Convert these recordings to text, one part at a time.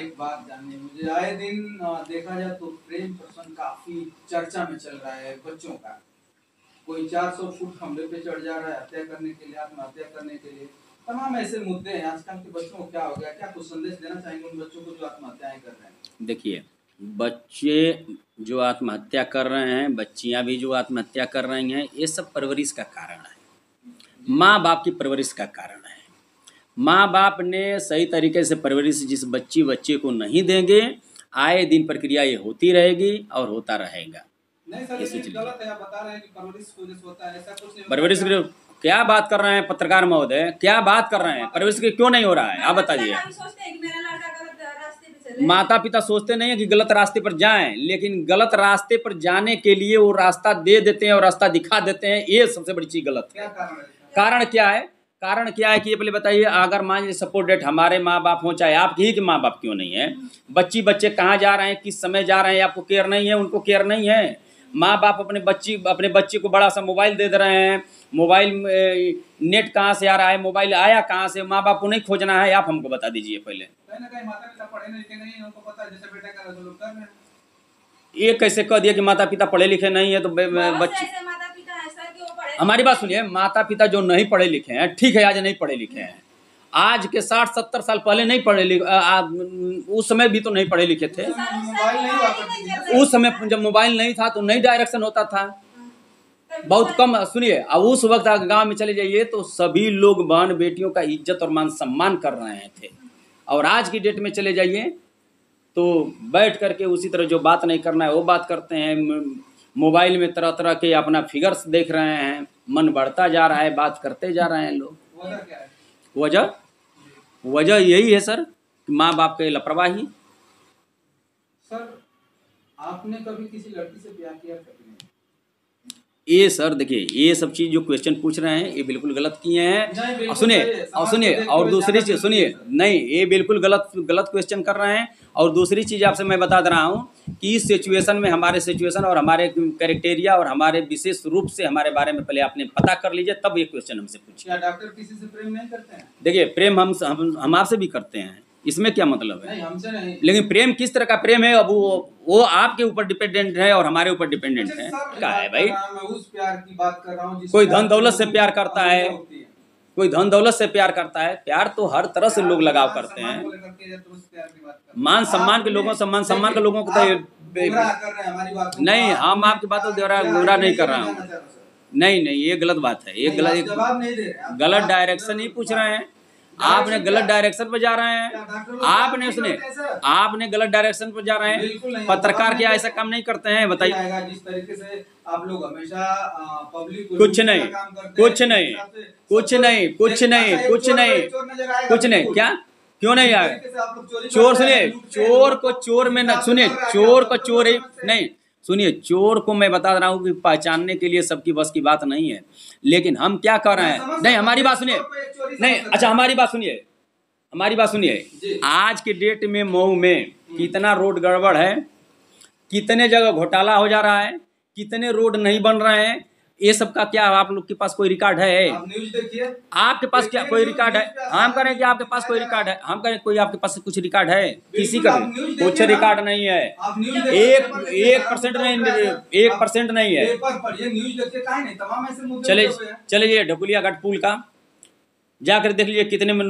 एक बात जाननी है मुझे। आए दिन देखा जाए तो प्रेम प्रसंग काफी चर्चा में चल रहा है बच्चों का। कोई 400 फुट खंबे पे चढ़ जा रहा है हत्या करने के लिए, आत्महत्या करने के लिए। तमाम ऐसे मुद्दे हैं। आजकल के बच्चों को क्या हो गया, क्या कुछ संदेश देना चाहेंगे उन बच्चों को जो आत्महत्याएं कर रहे हैं? देखिए, बच्चे जो आत्महत्या कर रहे हैं, बच्चियां भी जो आत्महत्या कर रही हैं, ये सब परवरिश का कारण है। माँ बाप की परवरिश का कारण है। माँ बाप ने सही तरीके से परवरिश जिस बच्चे को नहीं देंगे, आए दिन प्रक्रिया ये होती रहेगी और होता रहेगा। नहीं सर, लेकिन गलत है। आप बता रहे हैं कि परवरिश की वजह से होता है, ऐसा कुछ नहीं। परवरिश क्या बात कर रहे हैं पत्रकार महोदय, क्या बात कर रहे हैं? परवरिश की क्यों नहीं हो रहा है, आप बताइए। माता पिता सोचते नहीं है कि गलत रास्ते पर जाएं, लेकिन गलत रास्ते पर जाने के लिए वो रास्ता दे देते हैं और रास्ता दिखा देते हैं। ये सबसे बड़ी चीज गलत है। कारण क्या है? कारण क्या है कि ये पहले बताइए। अगर मान लीजिए सपोर्ट डेट हमारे माँ बाप हों, चाहे आपके ही के माँ बाप क्यों नहीं है, बच्चे कहाँ जा रहे हैं, किस समय जा रहे हैं, आपको केयर नहीं है, उनको केयर नहीं है। माँ बाप अपने बच्चे को बड़ा सा मोबाइल दे रहे हैं। मोबाइल नेट कहाँ से आ रहा है, मोबाइल आया कहाँ से, माँ बाप को नहीं खोजना है। आप हमको बता दीजिए पहले। कहीं ना कहीं माता पिता पढ़े लिखे नहीं है, उनको पता है जैसे बेटा कर रहे लोग कर रहे हैं। ये कैसे कह दिया कि माता पिता पढ़े लिखे नहीं है? तो बच्चे, हमारी बात सुनिए। माता पिता जो नहीं पढ़े लिखे हैं, ठीक है, आज नहीं पढ़े लिखे हैं, आज के 60-70 साल पहले नहीं पढ़े लिखे, उस समय भी तो नहीं पढ़े लिखे थे। उस समय जब मोबाइल नहीं था तो नहीं डायरेक्शन होता था, बहुत कम। सुनिए, अब उस वक्त गांव में चले जाइए तो सभी लोग बहन बेटियों का इज्जत और मान सम्मान कर रहे थे। और आज की डेट में चले जाइए तो बैठ करके उसी तरह जो बात नहीं करना है वो बात करते हैं। मोबाइल में तरह तरह के अपना फिगर्स देख रहे हैं, मन बढ़ता जा रहा है, बात करते जा रहे हैं लोग। वजह क्या है? वजह यही है सर, माँ बाप के लापरवाही। सर, आपने कभी किसी लड़की से प्यार किया? ये सर देखिए, ये सब चीज़ जो क्वेश्चन पूछ रहे हैं ये बिल्कुल गलत किए हैं। और सुनिए और दूसरी चीज़ सुनिए, नहीं, ये बिल्कुल गलत क्वेश्चन कर रहे हैं। और दूसरी चीज़ आपसे मैं बता दे रहा हूँ कि इस सिचुएशन में, हमारे सिचुएशन और हमारे क्राइटेरिया और हमारे विशेष रूप से हमारे बारे में पहले आपने पता कर लीजिए, तब ये क्वेश्चन हमसे पूछिए। क्या डॉक्टर किसी से प्रेम नहीं करते हैं? देखिए, प्रेम हम आपसे भी करते हैं, इसमें क्या मतलब है? नहीं, हमसे नहीं। लेकिन प्रेम किस तरह का प्रेम है, अब वो आपके ऊपर डिपेंडेंट है और हमारे ऊपर डिपेंडेंट है। क्या है भाई? मैं उस प्यार की बात कर रहा हूँ। कोई धन दौलत से प्यार करता है, कोई धन दौलत से प्यार करता है। प्यार तो हर तरह से लोग लगाव करते हैं। मान सम्मान के लोगों से, मान सम्मान के लोगों को तो नहीं, हम आपकी बात को गुमराह नहीं कर रहा हूँ। नहीं, ये गलत बात है। ये गलत डायरेक्शन ही पूछ रहे हैं। आपने गलत डायरेक्शन पर जा रहे हैं। आपने गलत डायरेक्शन पर जा रहे हैं। पत्रकार क्या ऐसा काम नहीं करते हैं? बताइए। जिस तरीके से आप लोग हमेशा पब्लिक कुछ नहीं, क्या क्यों नहीं आए? चोर, सुनिए, चोर को चोर में न सुनिए, चोर को चोर ही नहीं सुनिए। चोर को मैं बता रहा हूँ कि पहचानने के लिए सबकी बस की बात नहीं है। लेकिन हम क्या कर रहे हैं? नहीं, हमारी बात सुनिए। नहीं, अच्छा, हमारी बात सुनिए। आज के डेट में मऊ में कितना रोड गड़बड़ है, कितने जगह घोटाला हो जा रहा है, कितने रोड नहीं बन रहे हैं। ये सब का क्या आप लोग के पास कोई रिकॉर्ड है? आप न्यूज़ देखिए। आपके पास क्या कोई रिकॉर्ड है? हम करें कि आपके पास कोई रिकॉर्ड है? हम करें कोई आपके पास कुछ रिकॉर्ड है? किसी का कुछ रिकॉर्ड नहीं है। 1% नहीं है। चलिए ढकुलिया घाट पुल का जाकर देख लीजिए, कितने में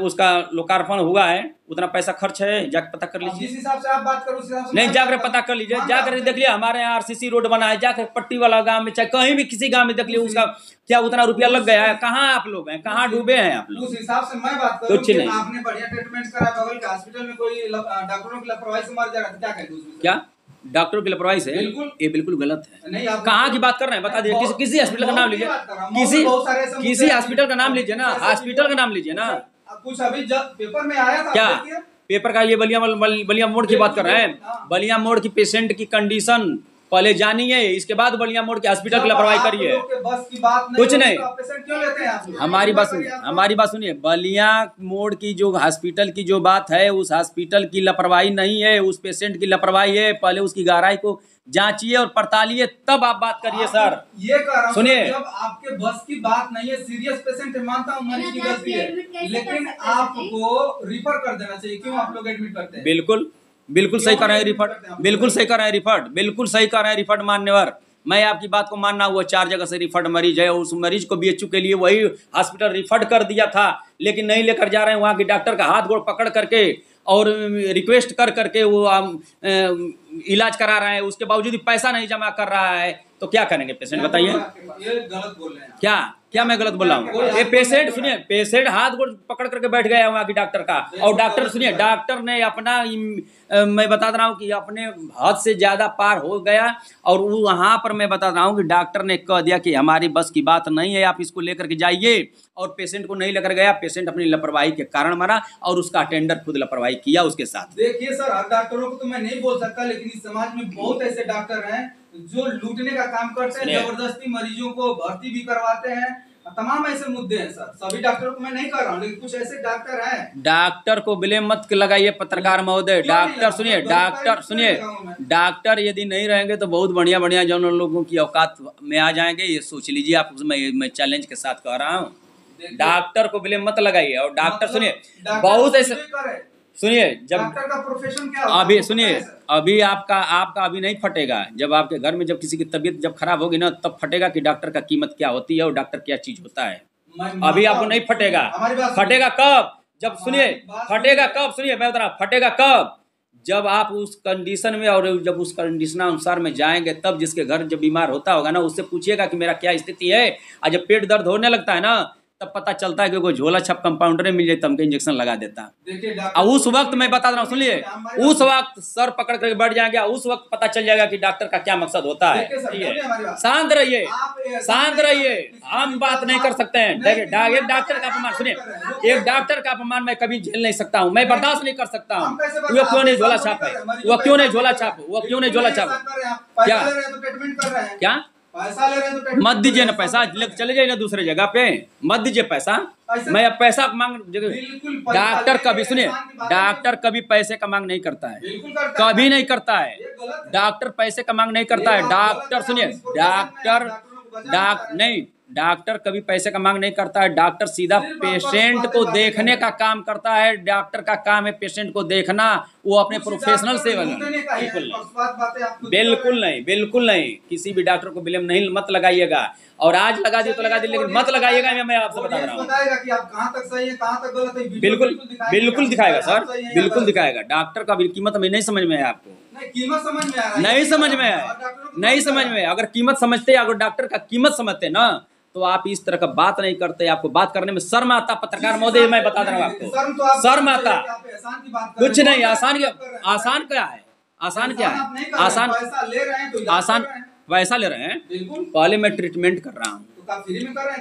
उसका लोकार्पण हुआ है, उतना पैसा खर्च है, जाकर पता कर लीजिए। जिस हिसाब से आप बात करो उस हिसाब से नहीं, जाकर पता कर लीजिए, जाकर देख लीजिए। हमारे यहाँ आरसीसी रोड बना है, जाकर पट्टी वाला गांव में, चाहे कहीं भी किसी गांव में देख लीजिए, उसका क्या उतना रुपया लग गया है। कहाँ आप लोग हैं, कहाँ डूबे हैं आप लोग? उस हिसाब से मैं बात करूं कि आपने बढ़िया ट्रीटमेंट करा, बगल के हॉस्पिटल में कोई डॉक्टरों की लापरवाही से मर जाएगा, क्या कहेंगे उसमें? क्या डॉक्टर की लापरवाही से? ये बिल्कुल गलत है। कहाँ की बात कर रहे हैं बता दीजिए। किसी हॉस्पिटल का नाम लीजिए, किसी हॉस्पिटल का नाम लीजिए ना, हॉस्पिटल का नाम लीजिए ना। कुछ अभी पेपर में आया था, क्या पेपर का? ये बलिया मोड़ की बात कर रहे हैं। बलिया मोड़ की पेशेंट की कंडीशन पहले जानिए, इसके बाद बलिया मोड़ के हॉस्पिटल की लापरवाही करिए। बस की बात नहीं, कुछ नहीं, तो पेशेंट क्यों लेते हैं आप लोग? हमारी बात सुनिए, हमारी बात सुनिए। बलिया मोड़ की जो हॉस्पिटल की जो बात है, उस हॉस्पिटल की लापरवाही नहीं है, उस पेशेंट की लापरवाही है। पहले उसकी गहराई को जांचिए और पड़तालिए, तब आप बात करिए सर। ये कह रहा हूं, सुनिए, जब आपके बस की बात नहीं है, सीरियस पेशेंट है, मानता हूं मरीज की गलती है, लेकिन आपको रिफर कर देना चाहिए। क्यों आप लोग एडमिट करते हैं? बिल्कुल बिल्कुल सही कर रहे हैं रिफंड, बिल्कुल सही कर रहे हैं रिफंड, बिल्कुल सही कर रहे हैं रिफंड मान्यवर। मैं आपकी बात को मानना हुआ, 4 जगह से रिफंड मरीज है, उस मरीज को बीएचयू के लिए वही हॉस्पिटल रिफंड कर दिया था, लेकिन नहीं लेकर जा रहे हैं। वहाँ के डॉक्टर का हाथ गोड़ पकड़ करके और रिक्वेस्ट कर करके वो इलाज करा रहे हैं, उसके बावजूद पैसा नहीं जमा कर रहा है, तो क्या करेंगे पेशेंट बताइए? ये गलत बोल रहे हैं। क्या क्या मैं गलत बोल रहा हूँ? ये पेशेंट सुनिए, पेशेंट हाथ गोड़ पकड़ करके बैठ गया वहाँ की डॉक्टर का, और डॉक्टर सुनिए, डॉक्टर ने अपना मैं बता रहा हूँ कि अपने हद से ज्यादा पार हो गया, और वो वहाँ पर मैं बता रहा हूँ कि डॉक्टर ने कह दिया कि हमारी बस की बात नहीं है, आप इसको लेकर के जाइए, और पेशेंट को नहीं लेकर गया। पेशेंट अपनी लापरवाही के कारण मरा, और उसका अटेंडर खुद लापरवाही किया उसके साथ। देखिए सर, हर डॉक्टरों को तो मैं नहीं बोल सकता, लेकिन इस समाज में बहुत ऐसे डॉक्टर हैं जो लूटने का काम करते हैं, जबरदस्ती मरीजों को भर्ती भी करवाते हैं, तमाम ऐसे मुद्दे हैं सर। सभी डॉक्टरों को मैं नहीं कर रहा हूँ, लेकिन कुछ ऐसे डॉक्टर हैं। डॉक्टर को ब्लेम मत लगाइए पत्रकार महोदय। डॉक्टर सुनिए, डॉक्टर सुनिए, डॉक्टर यदि नहीं रहेंगे तो बहुत बढ़िया बढ़िया जो लोगों की औकात में आ जाएंगे, ये सोच लीजिए आप। मैं चैलेंज के साथ कह रहा हूँ, डॉक्टर को ब्लेम मत लगाइए। और डॉक्टर सुनिए, बहुत ऐसे सुनिए, जब डॉक्टर का प्रोफेशन क्या अभी सुनिए, अभी आपका अभी नहीं फटेगा। जब आपके घर में जब किसी की तबीयत जब खराब होगी ना, तब फटेगा कि डॉक्टर का कीमत क्या होती है और डॉक्टर क्या चीज होता है। अभी आपको नहीं फटेगा। फटेगा कब? जब सुनिए, फटेगा कब? सुनिए मैं बता रहा हूं, फटेगा कब? जब आप उस कंडीशन में और जब उस कंडीशन अनुसार में जाएंगे, तब जिसके घर जब बीमार होता होगा ना, उससे पूछिएगा कि मेरा क्या स्थिति है। और जब पेट दर्द होने लगता है ना, तब पता चलता है कि कोई झोला छप कंपाउंडर मिल जाए, तब इंजेक्शन लगा देता। और उस वक्त मैं बता रहा हूँ, सुनिए, उस वक्त सर पकड़ करके बैठ जाएंगे, उस वक्त पता चल जाएगा कि डॉक्टर का क्या मकसद होता है। शांत रहिए, शांत रहिए, हम बात नहीं कर सकते हैं। देखिए, एक डॉक्टर का अपमान सुनिए, एक डॉक्टर का अपमान मैं कभी झेल नहीं सकता हूँ, मैं बर्दाश्त नहीं कर सकता हूँ। वो क्यों नहीं झोला छाप है? वो क्यों नहीं झोला छाप? वो क्यों नहीं झोला छाप? क्या क्या पैसा ले रहे हैं तो मत दीजिए ना पैसा, चले जाइए ना दूसरे जगह पे, मत दीजिए पैसा। मैं अब पैसा मांग, डॉक्टर कभी सुनिए, डॉक्टर कभी पैसे का मांग नहीं करता है, कभी नहीं करता है। डॉक्टर पैसे का मांग नहीं करता है। डॉक्टर सुनिए, डॉक्टर कभी पैसे का मांग नहीं करता है। डॉक्टर सीधा पेशेंट को देखने का काम करता है। डॉक्टर का काम है पेशेंट को देखना, वो अपने प्रोफेशनल से बिल्कुल नहीं, बिल्कुल नहीं। किसी भी डॉक्टर को ब्लेम नहीं मत लगाइएगा, और आज लगा दिए तो लगा दिए, लेकिन मत लगाइएगा। मैं आपसे बता रहा हूँ, कि आप कहां तक सही है कहां तक गलत है, बिल्कुल बिल्कुल दिखाएगा सर, बिल्कुल दिखाएगा। डॉक्टर का भी कीमत में नहीं समझ में है आपको, कीमत समझ में आ रहा है, नहीं समझ में है, नहीं समझ में। अगर कीमत समझते, अगर डॉक्टर का कीमत समझते ना, तो आप इस तरह का बात नहीं करते। आपको बात करने में शर्म आता पत्रकार महोदय, मैं बता रहा हूँ आपको, शर्म आता। कुछ नहीं, आसान क्या है? आसान क्या है? आसान पैसा ले रहे हैं। पहले मैं ट्रीटमेंट कर रहा हूँ,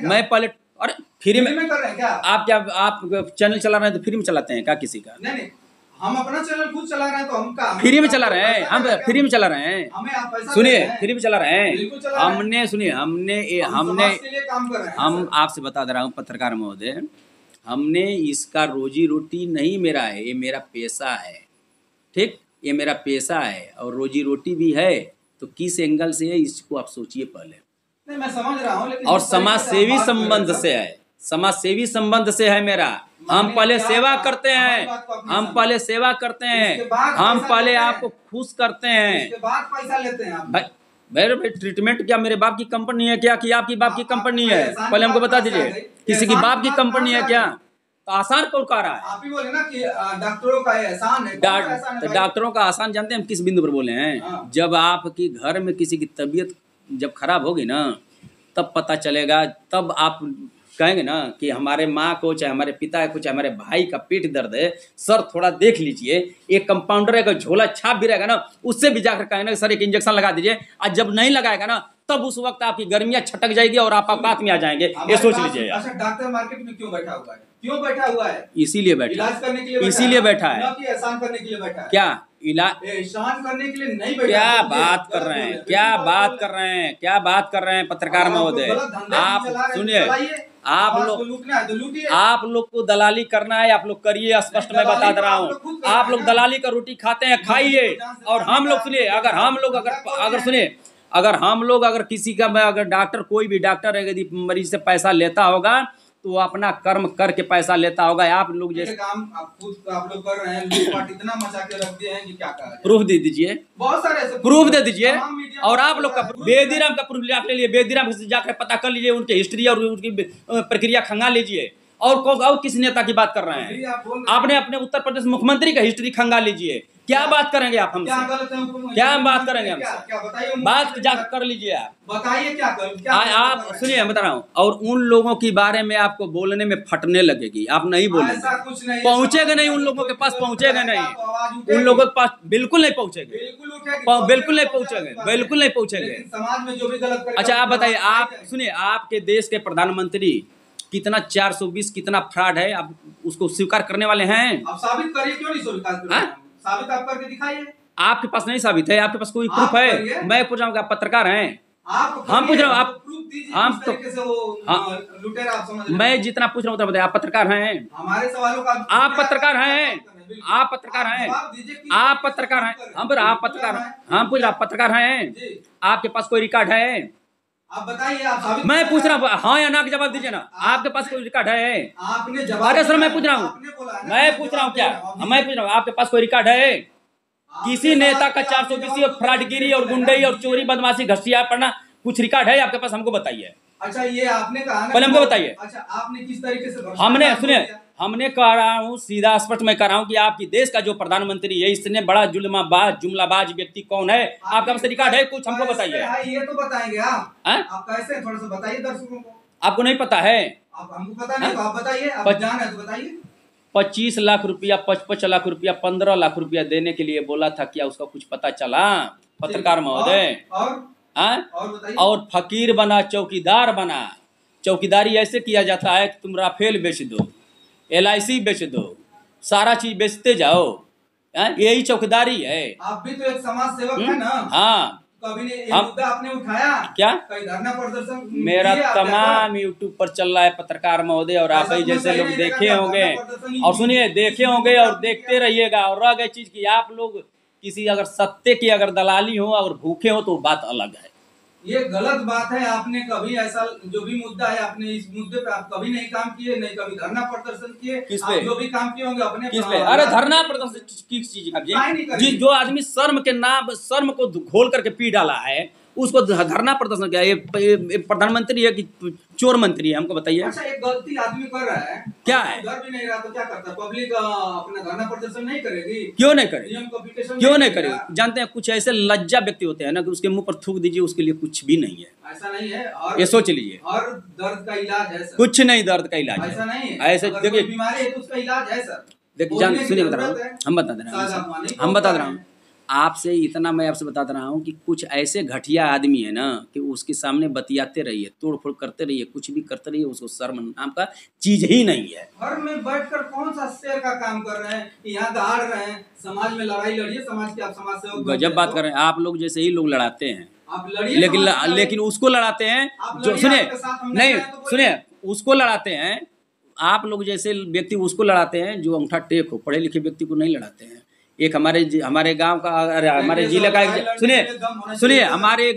मैं पहले, अरे फ्री में कर रहे हैं क्या? आप क्या, आप चैनल चला रहे हैं तो फ्री में चलाते हैं क्या किसी का? नहीं, हम अपना चैनल खुद चला रहे हैं, तो हम फ्री में चला रहे हैं, हम फ्री में चला रहे हैं। सुनिए, फ्री में चला रहे हैं हमने, सुनिए हम आपसे बता दे रहा हूँ पत्रकार महोदय, हमने इसका रोजी रोटी नहीं मेरा है, ये मेरा पेशा है, ठीक, ये मेरा पेशा है और रोजी रोटी भी है। तो किस एंगल से है इसको आप सोचिए पहले। नहीं, मैं समझ रहा हूँ, लेकिन और समाज सेवी संबंध से है, समाज सेवी संबंध से है मेरा। हम पहले सेवा करते हैं, हम पहले सेवा करते हैं, हम पहले आपको खुश करते हैं, उसके बाद पैसा लेते हैं आप। भाई ट्रीटमेंट क्या मेरे बाप की कंपनी है क्या, कि आपकी बाप की कंपनी है? पहले हमको बता दीजिए, किसी की बाप की कंपनी है क्या? तो आसान कौन कह रहा है? आप ही बोले ना कि डॉक्टरों का एहसान है। तो डॉक्टरों का आसान जानते हैं हम किस बिंदु पर बोले हैं? जब आपकी घर में किसी की तबीयत जब खराब होगी ना, तब पता चलेगा, तब आप कहेंगे ना कि हमारे माँ को, चाहे हमारे पिता को, चाहे हमारे भाई का पेट दर्द है, सर थोड़ा देख लीजिए। एक कंपाउंडर का झोला छाप भी रहेगा ना, उससे भी जाकर कहेंगे ना सर एक इंजेक्शन लगा दीजिए। और जब नहीं लगाएगा ना, तब उस वक्त आपकी गर्मियां छटक जाएगी और आप औकात में आ जाएंगे। ये सोच लीजिए। अच्छा, डॉक्टर मार्केट में क्यों बैठा हुआ है? क्यों बैठा हुआ है? इसीलिए बैठा, इलाज करने के लिए, इसीलिए बैठा है, एहसान करने के लिए बैठा है। क्या इलाज एहसान करने के लिए नहीं बैठा। क्या बात कर रहे हैं, क्या बात कर रहे हैं, क्या बात कर रहे हैं पत्रकार महोदय। आप सुनिए, आप लोग को दलाली करना है, आप लोग करिए, स्पष्ट मैं बता दे रहा हूँ। आप लोग दलाली का रोटी खाते हैं, खाइए। और हम लोग सुनिए, अगर हम लोग अगर सुनिए, अगर हम लोग अगर किसी का अगर डॉक्टर, कोई भी डॉक्टर यदि मरीज से पैसा लेता होगा तो वो अपना कर्म करके पैसा लेता होगा। आप लोग जैसे काम आप लोग कर रहे हैं, लूटपाट इतना मचा के रख दिए हैं कि क्या कहा। प्रूफ दे दीजिए, बहुत सारे ऐसे प्रूफ दे दीजिए। और आप लोग का बेदीराम का प्रूफ ले लिए, बेदीराम से जाकर पता कर लीजिए, उनकी हिस्ट्री और उनकी प्रक्रिया खंगाल लीजिए। और किस नेता की बात कर रहे हैं? आपने अपने उत्तर प्रदेश मुख्यमंत्री का हिस्ट्री खंगाल लीजिए। क्या बात करेंगे आप हमसे? क्या बात करेंगे हमसे? बात जाकर कर लीजिए। आप बताइए क्या आप सुनिए, मैं बता रहा हूँ। और उन लोगों के बारे में आपको बोलने में फटने लगेगी, आप नहीं बोलेंगे, पहुंचेगा नहीं, उन लोगों के पास पहुंचेगा नहीं, उन लोगों के पास बिल्कुल नहीं पहुंचेंगे, बिल्कुल नहीं पहुंचेंगे, बिल्कुल नहीं पहुंचेंगे। समाज में जो भी गलत। अच्छा आप बताइए, आप सुनिए, आपके देश के प्रधानमंत्री कितना 420 कितना फ्रॉड है, आप उसको स्वीकार करने वाले हैं? आप साबित करिए, क्यों नहीं स्वीकार? साबित आप करके दिखाइए। आपके पास नहीं साबित है, आपके पास कोई प्रूफ है? मैं पूछ रहा हूँ, आप पत्रकार हैं, हम पूछ रहे हो, आप हम तो मैं जितना पूछ रहा हूँ उतना बताइए। आप पत्रकार हैं? हमारे सवालों का आप पत्रकार हैं? आप पत्रकार हैं? आप पत्रकार हैं? हम पूछ रहे आप पत्रकार हैं, हम पूछ रहे आप पत्रकार हैं? आपके पास कोई रिकॉर्ड है? आप बताइए, आप मैं पूछ रहा हूँ, हाँ या ना का जवाब दीजिए ना। आपके पास कोई रिकॉर्ड है? आपने जवाब। अरे सर मैं पूछ रहा हूँ, मैं पूछ रहा हूँ क्या, मैं पूछ रहा हूँ आपके पास कोई रिकॉर्ड है? किसी नेता का 420 फ्रॉडगिरी और गुंडई और चोरी बदमाशी घटिया पड़ना कुछ रिकॉर्ड है आपके पास? हमको बताइए। अच्छा ये आपने कहा ना, पहले हमको बताइए। अच्छा आपने किस तरीके से? हमने सुनिए, हमने कह रहा हूँ सीधा स्पष्ट मैं कह रहा हूँ कि आपकी देश का जो प्रधानमंत्री है, इसने बड़ा जुमलाबाज व्यक्ति कौन है? आपका पास रिकॉर्ड है? कुछ हमको बताइए। ये तो बताएंगे आप कैसे, थोड़ा सा बताइए दर्शकों को। आपको नहीं पता है? आप हमको पता नहीं, आप बताइए, आप जान है तो बताइए। 25 लाख रुपया, 55 लाख रुपया, 15 लाख रुपया देने के लिए बोला था, क्या उसका कुछ पता चला पत्रकार महोदय? और फकीर बना, चौकीदार बना। चौकीदारी ऐसे किया जाता है कि तुम राफेल बेच दो, LIC बेच दो, सारा चीज बेचते जाओ, यही चौकीदारी है। आप भी तो एक समाज सेवक है ना? हाँ, कभी ने ये मुद्दा आपने उठाया क्या? कहीं धरना प्रदर्शन? मेरा तमाम YouTube पर चल रहा है पत्रकार महोदय, और आप ही जैसे लोग देखे होंगे, और सुनिए देखे होंगे और देखते रहिएगा। और रह गई चीज की आप लोग किसी अगर सत्य की अगर दलाली हो और भूखे हो तो बात अलग है। ये गलत बात है। आपने कभी ऐसा जो भी मुद्दा है, आपने इस मुद्दे पे आप कभी नहीं काम किए, नहीं कभी धरना प्रदर्शन किए। किस पे? जो भी काम किए होंगे अपने किस पे? अरे धरना प्रदर्शन किस चीज का जी? जो आदमी शर्म के नाम, शर्म को घोल करके पी डाला है, उसको धरना प्रदर्शन क्या? ये प्रधानमंत्री है कि चोर मंत्री है? हमको बताइए। अच्छा एक गलती आदमी कर रहा है, क्या है? उधर भी नहीं रहा तो क्या करता है? पब्लिक अपना धरना प्रदर्शन नहीं करेगी? क्यों नहीं करेगी? क्यों नहीं करेगी? जानते हैं कुछ ऐसे लज्जा व्यक्ति होते हैं ना कि उसके मुंह पर थूक दीजिए, उसके लिए कुछ भी नहीं है। ऐसा नहीं है। और ये सोच लीजिए, और दर्द का इलाज है सर? कुछ नहीं, दर्द का इलाज ऐसा नहीं है। ऐसे देखिए, बीमारी है तो उसका इलाज है सर। देखिए जान सुनिए, बता रहा हूँ, हम बता दे रहा हूँ आपसे, इतना मैं आपसे बता रहा हूँ कि कुछ ऐसे घटिया आदमी है ना कि उसके सामने बतियाते रहिए, तोड़ फोड़ करते रहिए, कुछ भी करते रहिए, उसको शर्म नाम का चीज ही नहीं है। घर में बैठकर कौन सा शेर का काम कर रहे हैं? यहाँ दहाड़ रहे हैं, समाज में लड़ाई लड़िए, समाज के आप समाज सेवक। गजब बात कर रहे हैं आप लोग, जैसे ही लोग लड़ाते हैं आप लड़िए, लेकिन उसको लड़ाते हैं जो सुनिए नहीं सुनिए, उसको लड़ाते हैं आप लोग जैसे व्यक्ति, उसको लड़ाते हैं जो अंगूठा टेक हो, पढ़े लिखे व्यक्ति को नहीं लड़ाते हैं। एक हमारे गांव का, हमारे जिले का सुनिए हमारे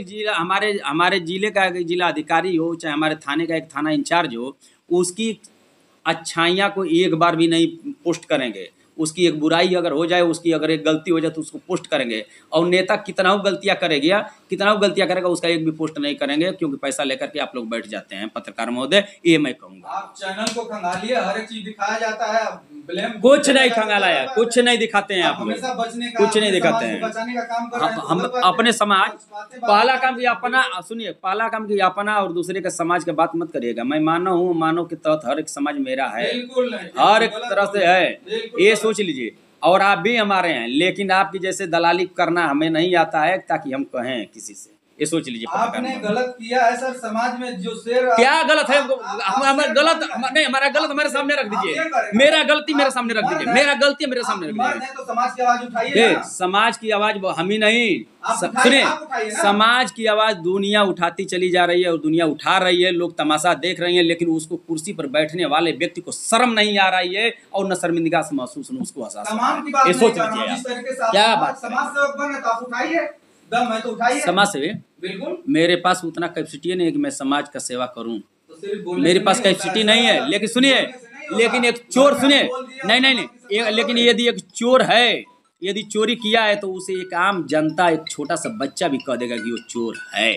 जिले का एक जिला अधिकारी हो, चाहे हमारे थाने का एक थाना इंचार्ज हो, उसकी अच्छाइयाँ को एक बार भी नहीं पोस्ट करेंगे। उसकी एक बुराई अगर हो जाए, उसकी अगर एक गलती हो जाए तो उसको पोस्ट करेंगे। और नेता कितना गलतियाँ करेगा, कितना गलतियाँ करेगा, उसका एक भी पोस्ट नहीं करेंगे, क्योंकि पैसा लेकर के आप लोग बैठ जाते हैं। पत्रकार महोदय ये मैं कहूँगा, आप चैनल को खंगालिए, हर एक चीज दिखाया जाता है, कुछ नहीं खंगाला है, कुछ नहीं दिखाते हैं आप लोग, कुछ नहीं दिखाते हैं। हम अपने समाज, पहला काम किया अपना, सुनिए पहला काम किया अपना, और दूसरे के समाज के बात मत करिएगा। मैं मानव के तहत हर एक समाज मेरा है, हर एक तरह से है, ये सोच लीजिए। और आप भी हमारे हैं, लेकिन आपकी जैसे दलाली करना हमें नहीं आता है ताकि हम कहें किसी से। ये सोच लीजिए। आपने गलत किया है सर, समाज में जो शेर क्या गलत है? हमारा गलत नहीं, हमारा गलत हमारे सामने रख दीजिए, मेरा गलती मेरे सामने रख दीजिए, मेरा गलती मेरे सामने रख दीजिए। तो समाज की आवाज उठाइए ना। समाज की आवाज हम ही नहीं, सुनिए, समाज की आवाज दुनिया उठाती चली जा रही है और दुनिया उठा रही है, लोग तमाशा देख रहे हैं, लेकिन उसको कुर्सी पर बैठने वाले व्यक्ति को शर्म नहीं आ रही है और न शर्मिंदगी से महसूस उसको एहसास। ये सोच लीजिए क्या बात। समाज सेवक बने तो आप उठाइए, दम है तो उठाइए। समाज सेवी बिल्कुल, मेरे पास उतना कैपेसिटी नहीं है कि मैं समाज का सेवा करूं, तो सिर्फ मेरे पास कैपेसिटी नहीं है। लेकिन सुनिए, लेकिन एक चोर, सुनिए, नहीं, लेकिन यदि एक चोर है, यदि चोरी किया है तो उसे एक आम जनता, एक छोटा सा बच्चा भी कह देगा कि वो चोर है।